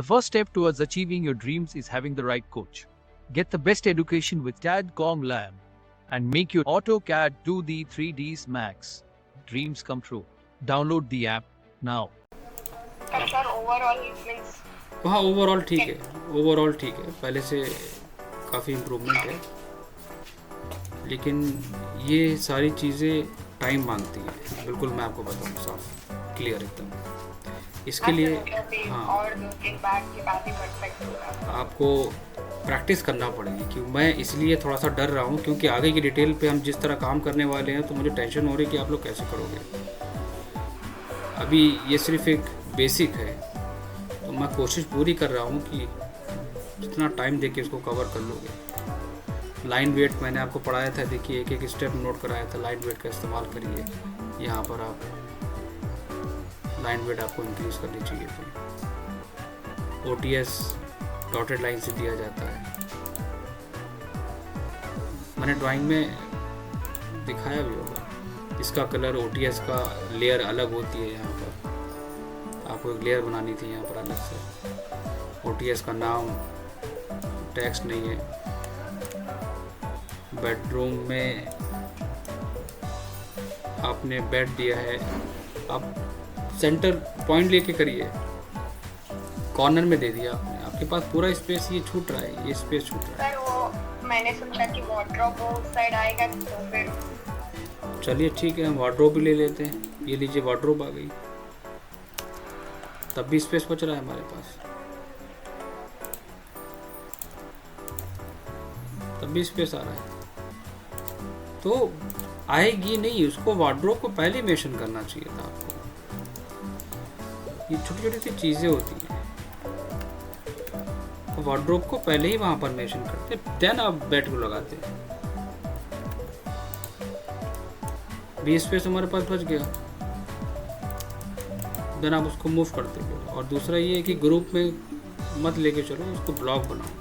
The first step towards achieving your dreams is having the right coach. Get the best education with TADCOM Lab and make your AutoCAD 2D 3Ds Max dreams come true. Download the app now. Sir overall means हाँ overall ठीक है, overall ठीक है, पहले से काफ़ी improvement है, लेकिन ये सारी चीज़ें टाइम मांगती हैं। बिल्कुल मैं आपको बताऊँ साफ क्लियर एकदम। इसके लिए हाँ और 2-3 बार के बाद ही परफेक्ट होगा। आपको प्रैक्टिस करना पड़ेगी। क्यों मैं इसलिए थोड़ा सा डर रहा हूँ क्योंकि आगे की डिटेल पे हम जिस तरह काम करने वाले हैं तो मुझे टेंशन हो रही है कि आप लोग कैसे करोगे। अभी ये सिर्फ एक बेसिक है, तो मैं कोशिश पूरी कर रहा हूँ कि जितना टाइम दे के इसको कवर कर लोगे। लाइन वेट मैंने आपको पढ़ाया था, देखिए एक एक स्टेप नोट कराया था। लाइन वेट का इस्तेमाल करिए, यहाँ पर आप लाइन वेट आपको इंक्रीज करनी चाहिए थी। OTS डॉटेड लाइन से दिया जाता है, मैंने ड्राइंग में दिखाया भी होगा। इसका कलर OTS का लेयर अलग होती है, यहाँ पर आपको एक लेयर बनानी थी यहाँ पर अलग से। OTS का नाम टेक्स्ट नहीं है। बेडरूम में आपने बेड दिया है, आप सेंटर पॉइंट लेके करिए। कॉर्नर में दे दिया आपने, आपके पास पूरा स्पेस ये छूट रहा है, ये स्पेस छूट रहा है। सर वो मैंने सोचा कि वार्डरोब उस साइड आएगा तो फिर चलिए ठीक है, हम वार्डरोब भी ले लेते हैं। ये लीजिए वार्डरोब आ गई, तब भी स्पेस बच रहा है हमारे पास, तब भी स्पेस आ रहा है। तो आएगी नहीं, उसको वार्डरोब को पहले मेंशन करना चाहिए था आपको। ये छोटी छोटी सी चीज़ें होती हैं, तो वार्डरोब को पहले ही वहाँ पर मेंशन करते, देन आप बेड को लगाते। 20 स्पेस हमारे पास बच गया, देन आप उसको मूव करते हो। और दूसरा ये है कि ग्रुप में मत लेके चलो, उसको ब्लॉक बनाओ।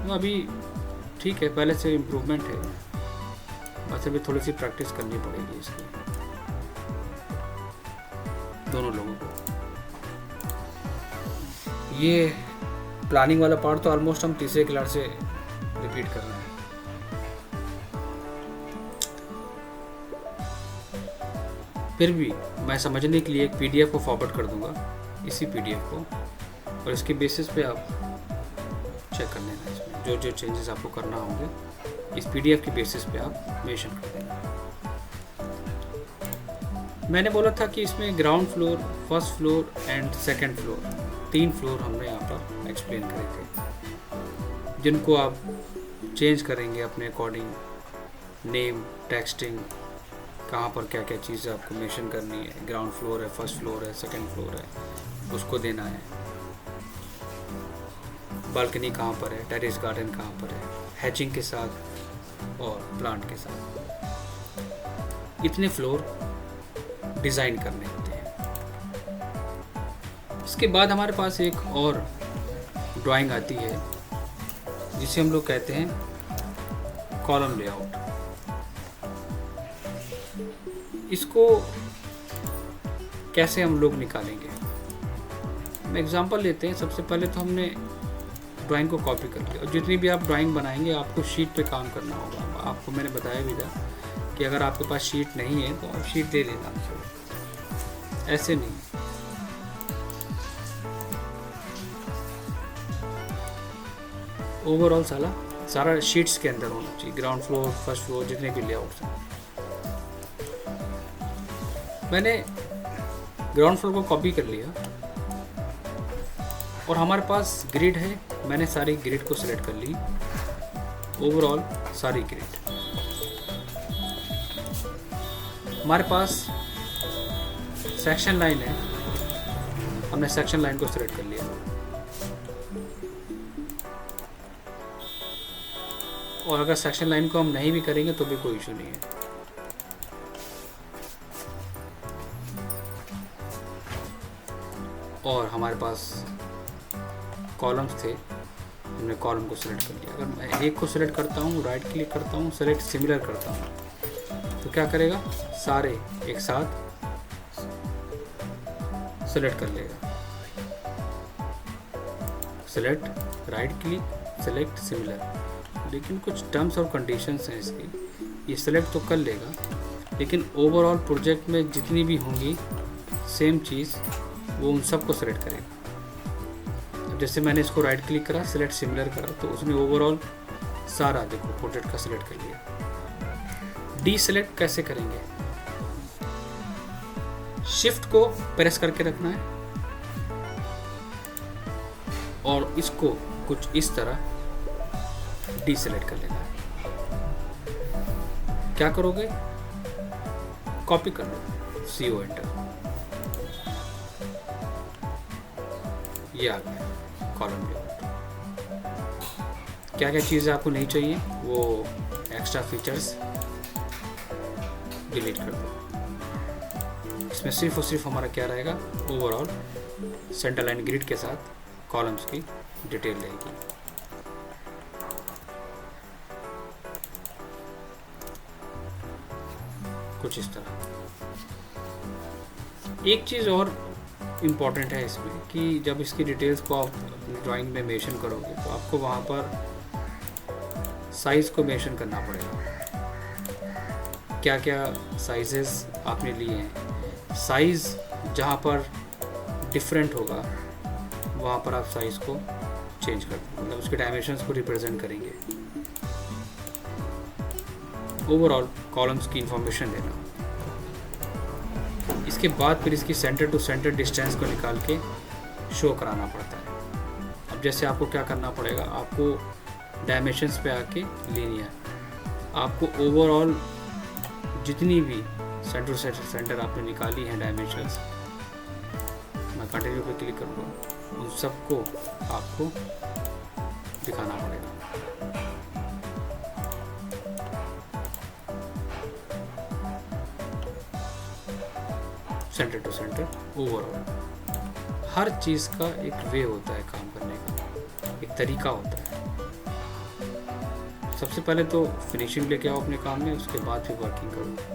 तो अभी ठीक है, पहले से इम्प्रूवमेंट है, बस अभी थोड़ी सी प्रैक्टिस करनी पड़ेगी इसकी दोनों लोगों को। ये प्लानिंग वाला पार्ट तो ऑलमोस्ट हम तीसरे क्लास से रिपीट कर रहे हैं। फिर भी मैं समझने के लिए एक PDF को फॉरवर्ड कर दूंगा, इसी PDF को, और इसके बेसिस पे आप चेक कर लेना। इसमें जो जो चेंजेस आपको करना होंगे इस PDF के बेसिस पे आप मेंशन कर देना। मैंने बोला था कि इसमें ground floor, first floor and second floor, 3 floor हमने यहाँ पर एक्सप्लेन करे थे, जिनको आप चेंज करेंगे अपने अकॉर्डिंग। नेम, टेक्सटिंग, कहाँ पर क्या क्या चीज़ें आपको मेंशन करनी है। ग्राउंड फ्लोर है, फर्स्ट फ्लोर है, सेकंड फ्लोर है, उसको देना है। बालकनी कहाँ पर है, टेरेस गार्डन कहाँ पर है, हैचिंग के साथ और प्लांट के साथ। इतने फ्लोर डिज़ाइन करने होते हैं। इसके बाद हमारे पास एक और ड्राइंग आती है जिसे हम लोग कहते हैं कॉलम लेआउट। इसको कैसे हम लोग निकालेंगे, हम एग्जांपल लेते हैं। सबसे पहले तो हमने ड्राइंग को कॉपी कर लिया, और जितनी भी आप ड्राइंग बनाएंगे आपको शीट पे काम करना होगा। आपको मैंने बताया भी था कि अगर आपके पास शीट नहीं है तो आप शीट ले लेना, ऐसे नहीं। ओवरऑल सारा शीट्स के अंदर होना चाहिए, ग्राउंड फ्लोर, फर्स्ट फ्लोर, जितने भी लेआउट्स हैं। मैंने ग्राउंड फ्लोर को कॉपी कर लिया, और हमारे पास ग्रिड है, मैंने सारी ग्रिड को सिलेक्ट कर ली। ओवरऑल सारी ग्रिड हमारे पास सेक्शन लाइन है, हमने सेक्शन लाइन को सिलेक्ट कर लिया। और अगर सेक्शन लाइन को हम नहीं भी करेंगे तो भी कोई इशू नहीं है। और हमारे पास कॉलम्स थे, हमने कॉलम को सिलेक्ट कर लिया। अगर मैं एक को सिलेक्ट करता हूँ, राइट क्लिक करता हूँ, सेलेक्ट सिमिलर करता हूँ, तो क्या करेगा, सारे एक साथ सेलेक्ट कर लेगा। Select, right click, select similar. लेकिन कुछ टर्म्स और कंडीशंस हैं इसकी। ये सेलेक्ट तो कर लेगा, लेकिन ओवरऑल प्रोजेक्ट में जितनी भी होंगी सेम चीज़, वो उन सबको सेलेक्ट करेगा। अब जैसे मैंने इसको राइट क्लिक करा, सेलेक्ट सिमिलर करा, तो उसने ओवरऑल सारा देखो प्रोजेक्ट का सेलेक्ट कर लिया। डी सेलेक्ट कैसे करेंगे? शिफ्ट को प्रेस करके रखना है और इसको कुछ इस तरह डी सेलेक्ट कर लेना है। क्या करोगे? कॉपी कर लो, CO एंटर, ये आ गया कॉलम लेआउट। क्या क्या चीज़ें आपको नहीं चाहिए वो एक्स्ट्रा फीचर्स डिलीट कर दो। इसमें सिर्फ और सिर्फ हमारा क्या रहेगा, ओवरऑल सेंटर लाइन ग्रिड के साथ कॉलम्स की डिटेल रहेगी। कुछ इस तरह। एक चीज़ और इम्पॉर्टेंट है इसमें कि जब इसकी डिटेल्स को आप अपनी ड्राइंग में मेंशन करोगे तो आपको वहाँ पर साइज़ को मेंशन करना पड़ेगा। क्या क्या साइजेस आपने लिए हैं। साइज़ जहाँ पर डिफरेंट होगा वहाँ पर आप साइज़ को चेंज कर दो, मतलब उसके डायमेंशंस को रिप्रेजेंट करेंगे। ओवरऑल कॉलम्स की इंफॉर्मेशन देना। इसके बाद फिर इसकी सेंटर टू सेंटर डिस्टेंस को निकाल के शो कराना पड़ता है। अब जैसे आपको क्या करना पड़ेगा, आपको डायमेंशंस पे आके लेनी है। आपको ओवरऑल जितनी भी सेंटर टू सेंटर आपने निकाली हैं डायमेंशंस, मैं कंटिन्यू पे क्लिक करूँगा, उन सबको आपको दिखाना पड़ेगा। सेंटर टू सेंटर ओवरऑल हर चीज़ का एक वे होता है काम करने का, एक तरीका होता है। सबसे पहले तो फिनिशिंग लेके आओ अपने काम में, उसके बाद फिर वर्किंग करो।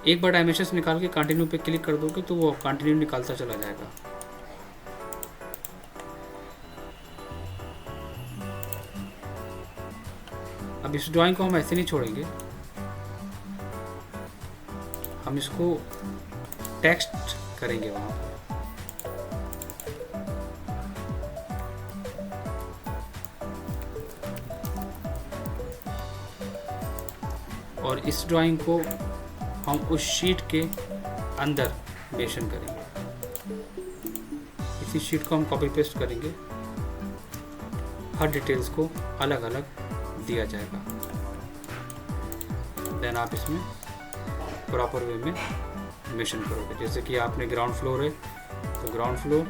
एक बार डायमेंशंस निकाल के कंटिन्यू पे क्लिक कर दोगे तो वो कंटिन्यू निकालता चला जाएगा। अब इस ड्राइंग को हम ऐसे नहीं छोड़ेंगे, हम इसको टेक्स्ट करेंगे वहाँ पर। और इस ड्राइंग को हम उस शीट के अंदर मेंशन करेंगे। इसी शीट को हम कॉपी पेस्ट करेंगे, हर डिटेल्स को अलग अलग दिया जाएगा। देन आप इसमें प्रॉपर वे में मेंशन करोगे। जैसे कि आपने ग्राउंड फ्लोर है तो ग्राउंड फ्लोर,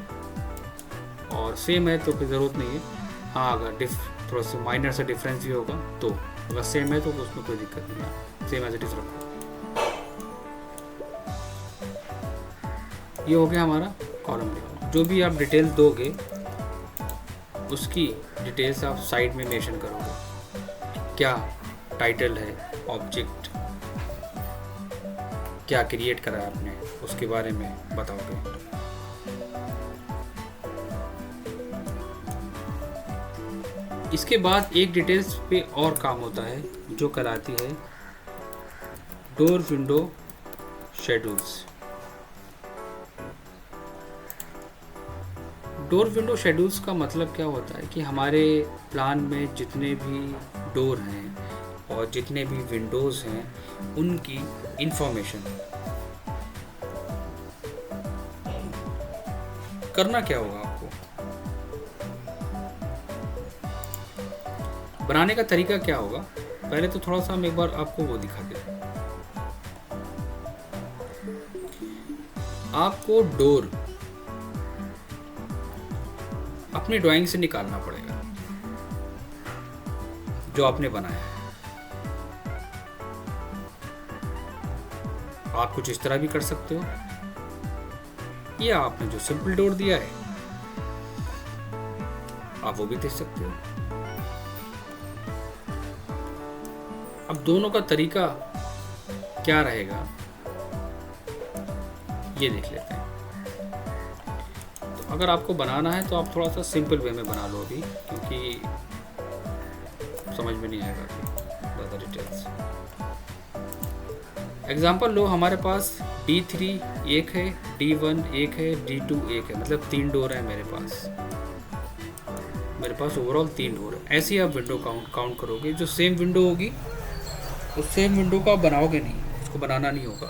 और सेम है तो फिर ज़रूरत नहीं है। हाँ, अगर थोड़ा सा माइनर सा डिफरेंस भी होगा तो, अगर सेम है तो उसमें कोई दिक्कत नहीं है, सेम एज इट इज रखो। ये हो गया हमारा कॉलम लेआउट। जो भी आप डिटेल्स दोगे उसकी डिटेल्स आप साइड में मेंशन करोगे। क्या टाइटल है, ऑब्जेक्ट क्या क्रिएट करा है आपने, उसके बारे में बताओगे। इसके बाद एक डिटेल्स पे और काम होता है जो कहलाती है door window schedules. Door window schedules का मतलब क्या होता है कि हमारे प्लान में जितने भी डोर हैं और जितने भी विंडोज़ हैं उनकी इंफॉर्मेशन। करना क्या होगा आपको, बनाने का तरीका क्या होगा। पहले तो थोड़ा सा हम एक बार आपको वो दिखा दें। आपको डोर अपनी ड्राइंग से निकालना पड़ेगा जो आपने बनाया है। आप कुछ इस तरह भी कर सकते हो, या आपने जो सिंपल डोर दिया है आप वो भी दे सकते हो। अब दोनों का तरीका क्या रहेगा ये देख लेते हैं। तो अगर आपको बनाना है तो आप थोड़ा सा सिंपल वे में बना लो अभी, क्योंकि समझ में नहीं आएगा अभी ज़्यादा डिटेल्स। एग्जाम्पल लो, हमारे पास D3 एक है, D1 एक है, D2 एक है, मतलब 3 डोर है मेरे पास ओवरऑल 3 डोर है। ऐसे ही आप विंडो काउंट करोगे। जो सेम विंडो होगी उस सेम विंडो को आप बनाओगे नहीं, उसको बनाना नहीं होगा।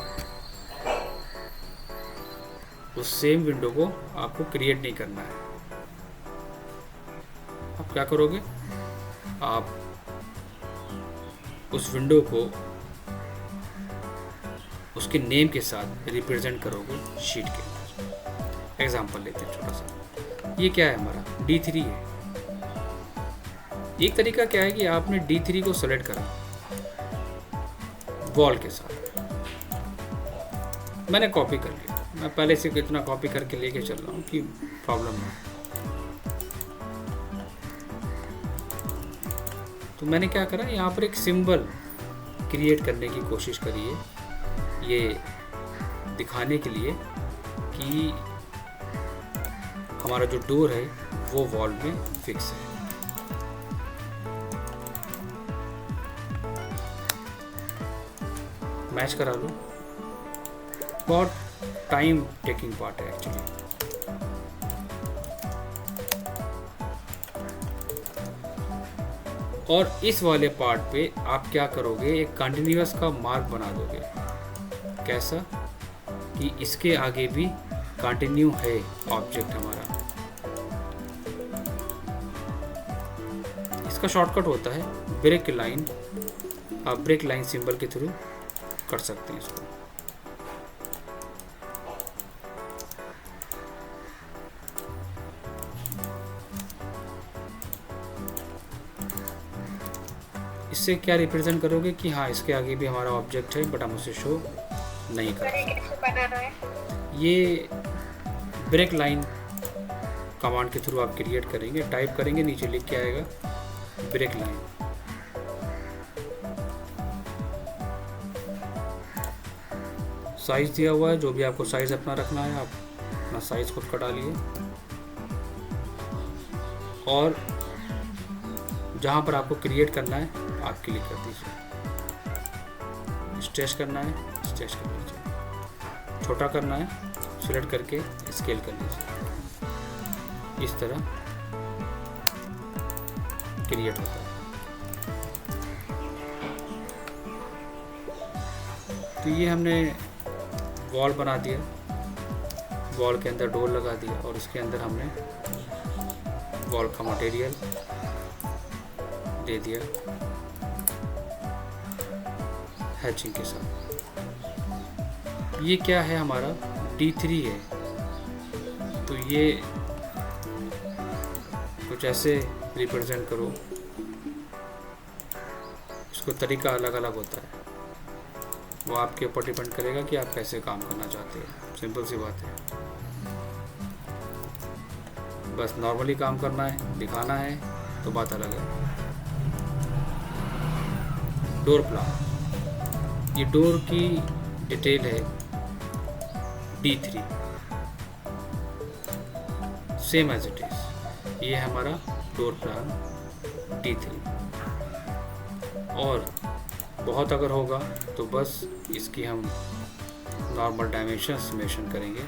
उस सेम विंडो को आपको क्रिएट नहीं करना है। आप क्या करोगे, आप उस विंडो को उसके नेम के साथ रिप्रेजेंट करोगे शीट के अंदर। एग्जांपल लेते हैं छोटा सा। ये क्या है, हमारा D3 है। एक तरीका क्या है कि आपने D3 को सेलेक्ट करा वॉल के साथ। मैंने कॉपी कर लिया, मैं पहले से इतना कॉपी करके लेके चल रहा हूँ कि प्रॉब्लम ना। तो मैंने क्या करा, यहाँ पर एक सिंबल क्रिएट करने की कोशिश करी है, ये दिखाने के लिए कि हमारा जो डोर है वो वॉल में फिक्स है। मैच करा लो। बहुत टाइम टेकिंग पार्ट है एक्चुअली। और इस वाले पार्ट पे आप क्या करोगे, एक कंटिन्यूअस का मार्क बना दोगे। कैसा कि इसके आगे भी कंटिन्यू है ऑब्जेक्ट हमारा। इसका शॉर्टकट होता है ब्रेक लाइन। आप ब्रेक लाइन सिंबल के थ्रू कर सकते हैं इसको। इससे क्या रिप्रेजेंट करोगे कि हाँ इसके आगे भी हमारा ऑब्जेक्ट है, बट हम उसे शो नहीं कर रहे। ये ब्रेक लाइन कमांड के थ्रू आप क्रिएट करेंगे। टाइप करेंगे, नीचे लिख के आएगा ब्रेक लाइन। साइज दिया हुआ है, जो भी आपको साइज अपना रखना है आप अपना साइज खुद का डालिए। और जहाँ पर आपको क्रिएट करना है आप क्लिक कर दीजिए। स्ट्रेच करना है, स्ट्रेच कर लीजिए। छोटा करना है, सिलेक्ट करके स्केल कर लीजिए। इस तरह क्रिएट होता है। तो ये हमने वॉल बना दिया, वॉल के अंदर डोर लगा दिया और उसके अंदर हमने वॉल का मटेरियल दे दिया हैचिंग के साथ। ये क्या है, हमारा D3 है। तो ये कुछ ऐसे रिप्रेजेंट करो। इसको तरीका अलग अलग होता है, वो आपके ऊपर डिपेंड करेगा कि आप कैसे काम करना चाहते हैं। सिंपल सी बात है, बस नॉर्मली काम करना है, दिखाना है तो बात अलग है। डोर प्लान, ये डोर की डिटेल है D3, same as it is. ये हमारा डोर प्लान D3। और बहुत अगर होगा तो बस इसकी हम नॉर्मल डायमेंशंस मेंशन करेंगे।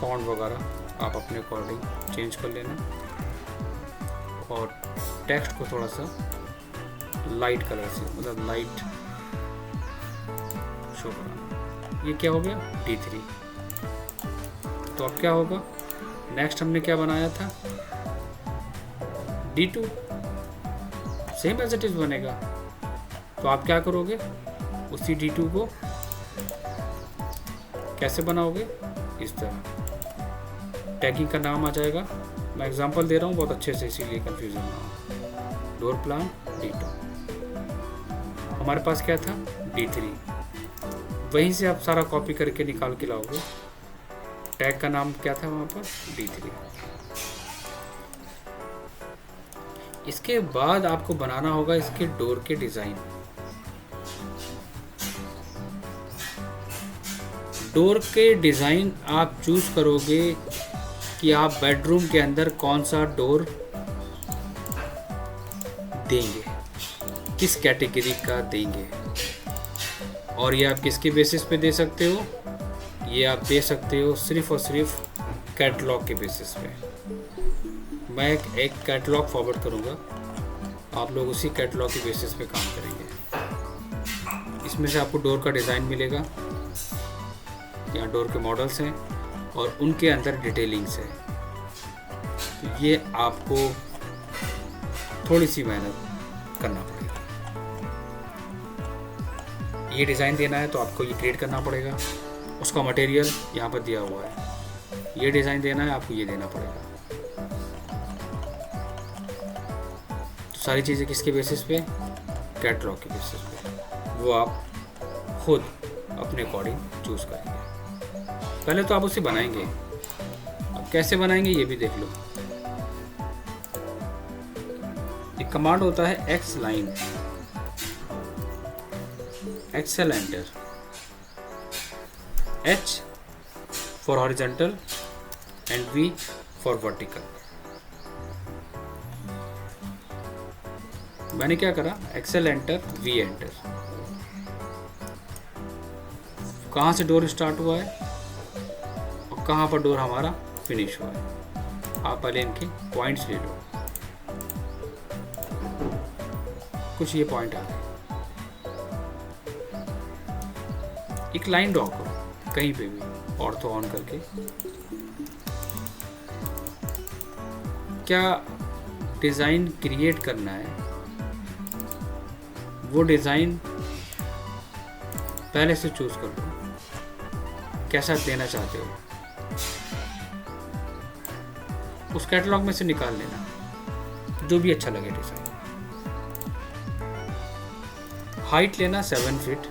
फॉन्ट वगैरह आप अपने अकॉर्डिंग चेंज कर लेना। और टेक्स्ट को थोड़ा सा लाइट कलर से, मतलब लाइट शो कराना। ये क्या हो गया, D3। तो अब क्या होगा, नेक्स्ट हमने क्या बनाया था, D2, same as it is बनेगा। तो आप क्या करोगे, उसी D2 को कैसे बनाओगे, इस तरह टैगिंग का नाम आ जाएगा। मैं एग्जांपल दे रहा हूँ बहुत अच्छे से, इसीलिए कंफ्यूजन ना हो। डोर प्लान D2, हमारे पास क्या था D3, वहीं से आप सारा कॉपी करके निकाल के लाओगे। टैग का नाम क्या था वहाँ पर, D3। इसके बाद आपको बनाना होगा इसके डोर के डिज़ाइन। डोर के डिज़ाइन आप चूज़ करोगे कि आप बेडरूम के अंदर कौन सा डोर देंगे, किस कैटेगरी का देंगे, और ये आप किसके बेसिस पे दे सकते हो, ये आप दे सकते हो सिर्फ और सिर्फ कैटलॉग के बेसिस पे। मैं एक कैटलॉग फॉरवर्ड करूँगा, आप लोग उसी कैटलॉग के बेसिस पे काम करेंगे। इसमें से आपको डोर का डिज़ाइन मिलेगा, यहाँ डोर के मॉडल्स हैं और उनके अंदर डिटेलिंग्स है। तो ये आपको थोड़ी सी मेहनत करना पड़ेगी। ये डिज़ाइन देना है तो आपको ये क्रिएट करना पड़ेगा, उसका मटेरियल यहाँ पर दिया हुआ है। ये डिज़ाइन देना है आपको ये देना पड़ेगा। तो सारी चीज़ें किसके बेसिस पे, कैटलॉग के बेसिस पे, वो आप खुद अपने अकॉर्डिंग चूज़ करेंगे। पहले तो आप उसे बनाएंगे, अब कैसे बनाएंगे ये भी देख लो। एक कमांड होता है x line, Excel enter, H for horizontal and V for vertical। मैंने क्या करा, एक्सेल एंटर, V एंटर। कहाँ से डोर स्टार्ट हुआ है और कहाँ पर डोर हमारा फिनिश हुआ है, आप पहले इनके पॉइंट्स ले लो। कुछ ये पॉइंट आ गए, एक लाइन ड्रॉ करो कहीं पे भी ऑर्थो ऑन करके। क्या डिज़ाइन क्रिएट करना है, वो डिज़ाइन पहले से चूज कर लो, कैसा देना चाहते हो उस कैटलॉग में से निकाल लेना जो भी अच्छा लगे डिज़ाइन। हाइट लेना 7 फीट,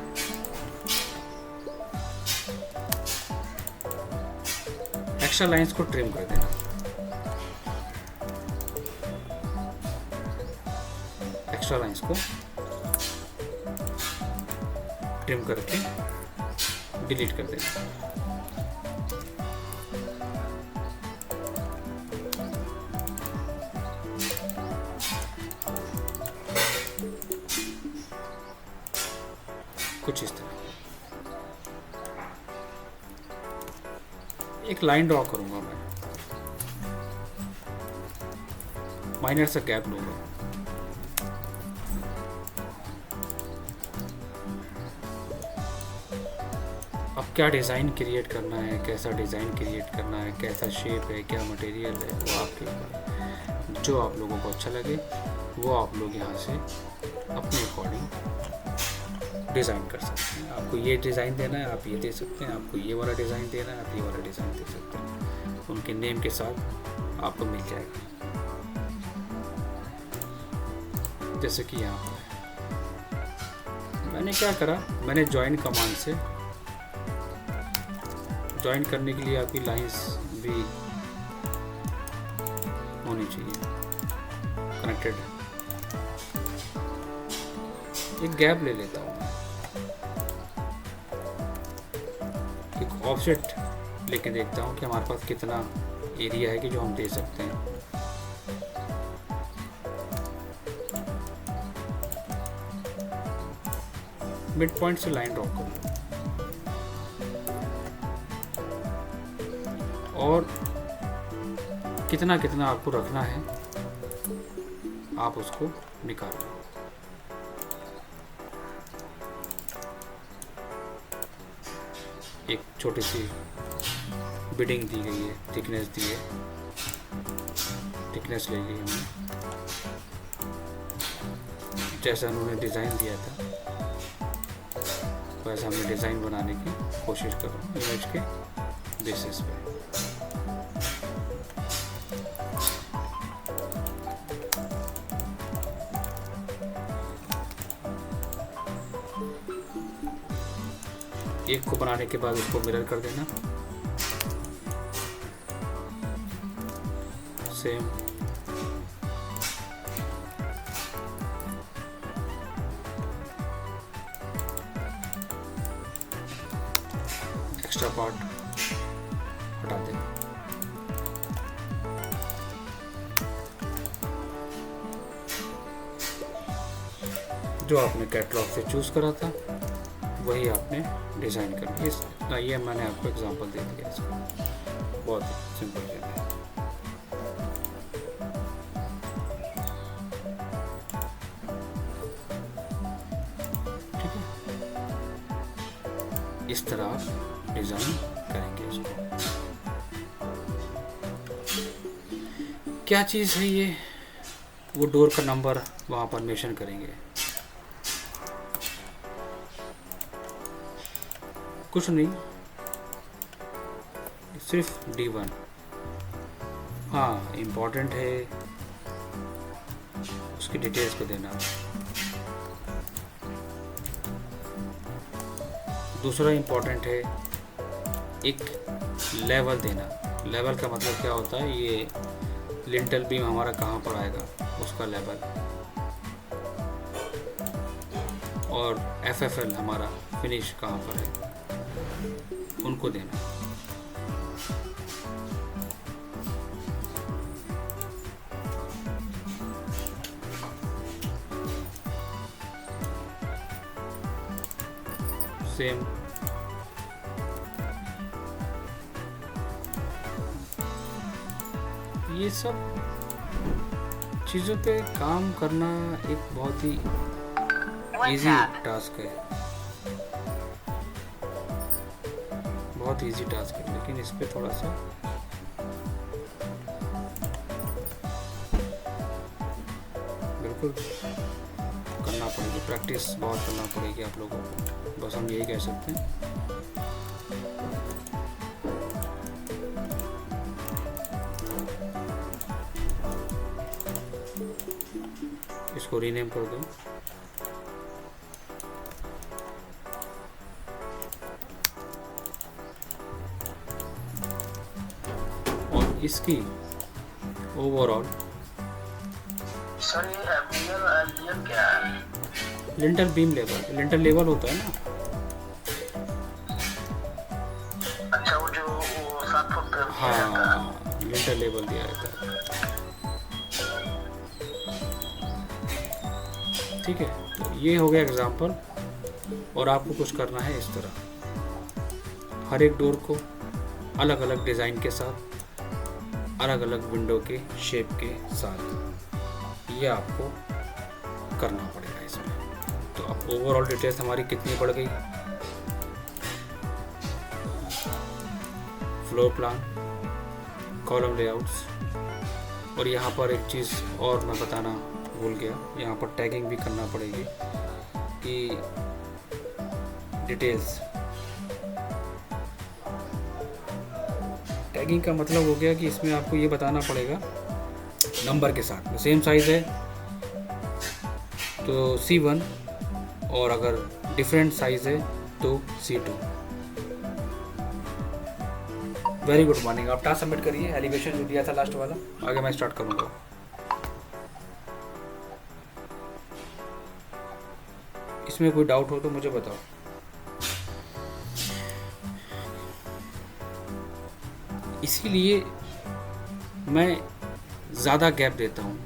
एक्स्ट्रा लाइंस को ट्रिम कर देना, एक्स्ट्रा लाइंस को ट्रिम करके डिलीट कर देना। कुछ इस तरह एक लाइन ड्रॉ करूंगा मैं, माइनर सा गैप लूंगा। अब क्या डिज़ाइन क्रिएट करना है, कैसा डिज़ाइन क्रिएट करना है, कैसा शेप है, क्या मटेरियल है, वो आपके ऊपर, जो आप लोगों को अच्छा लगे वो आप लोग यहाँ से अपने अकॉर्डिंग डिज़ाइन कर सकते हैं। आपको ये डिज़ाइन देना है आप ये दे सकते हैं, आपको ये वाला डिज़ाइन देना है आप ये वाला डिज़ाइन दे सकते हैं, उनके नेम के साथ आपको मिल जाएगा। जैसे कि यहाँ पर मैंने क्या करा, मैंने ज्वाइन कमांड से ज्वाइन करने के लिए आपकी लाइंस भी होनी चाहिए कनेक्टेड। एक गैप ले लेता हूँ, एक ऑफसेट लेके देखता हूँ कि हमारे पास कितना एरिया है कि जो हम दे सकते हैं। मिड पॉइंट से लाइन ड्रॉ करूँ और कितना कितना आपको रखना है आप उसको निकालो। एक छोटी सी बिडिंग दी गई है, थिकनेस दी है, थिकनेस ले ली हमने जैसा उन्होंने डिज़ाइन दिया था वैसा हमने डिज़ाइन बनाने की कोशिश करो इमेज के बेसिस पे। एक को बनाने के बाद उसको मिरर कर देना, सेम एक्स्ट्रा पार्ट हटा देना। जो आपने कैटलॉग से चूज़ करा था वही आपने डिज़ाइन करना। इस ये मैंने आपको एग्जांपल दे दिया इसका, बहुत सिंपल है। ठीक है, इस तरह आप डिज़ाइन करेंगे इसको। क्या चीज़ है ये, वो डोर का नंबर वहाँ पर मेंशन करेंगे। कुछ नहीं, सिर्फ D1। हाँ, इम्पोर्टेंट है उसकी डिटेल्स को देना। दूसरा इम्पोर्टेंट है एक लेवल देना। लेवल का मतलब क्या होता है, ये लिंटल बीम हमारा कहाँ पर आएगा उसका लेवल, और FFL हमारा फिनिश कहाँ पर है उनको देना। सेम ये सब चीज़ों पे काम करना एक बहुत ही इजी टास्क है, बहुत इजी टास्क है, लेकिन इस पे थोड़ा सा बिल्कुल करना पड़ेगी, प्रैक्टिस बहुत करना पड़ेगी आप लोगों को, बस हम यही कह सकते हैं। इसको रीनेम कर दो। और इसकी ओवरऑल सर ये एलजीएम क्या है? Lintel beam level, lintel level होता है ना। अच्छा, वो जो वो 7 फुट पे हाँ, लिंटल लेवल दिया रहता है। ठीक है, तो ये हो गया एग्जांपल। और आपको कुछ करना है इस तरह, हर एक डोर को अलग अलग डिज़ाइन के साथ, अलग अलग विंडो के शेप के साथ, ये आपको करना पड़ेगा इसमें। तो अब ओवरऑल डिटेल्स हमारी कितनी बढ़ गई, फ्लोर प्लान, कॉलम लेआउट्स, और यहाँ पर एक चीज़ और मैं बताना भूल गया, यहाँ पर टैगिंग भी करना पड़ेगी कि डिटेल्स। टैगिंग का मतलब हो गया कि इसमें आपको ये बताना पड़ेगा नंबर के साथ में, सेम साइज़ है तो C1, और अगर डिफरेंट साइज़ है तो C2। Very good morning. आप टास्क सबमिट करिए, एलिवेशन जो दिया था लास्ट वाला, आगे मैं स्टार्ट करूँगा। इसमें कोई डाउट हो तो मुझे बताओ। इसीलिए मैं ज़्यादा गैप देता हूँ,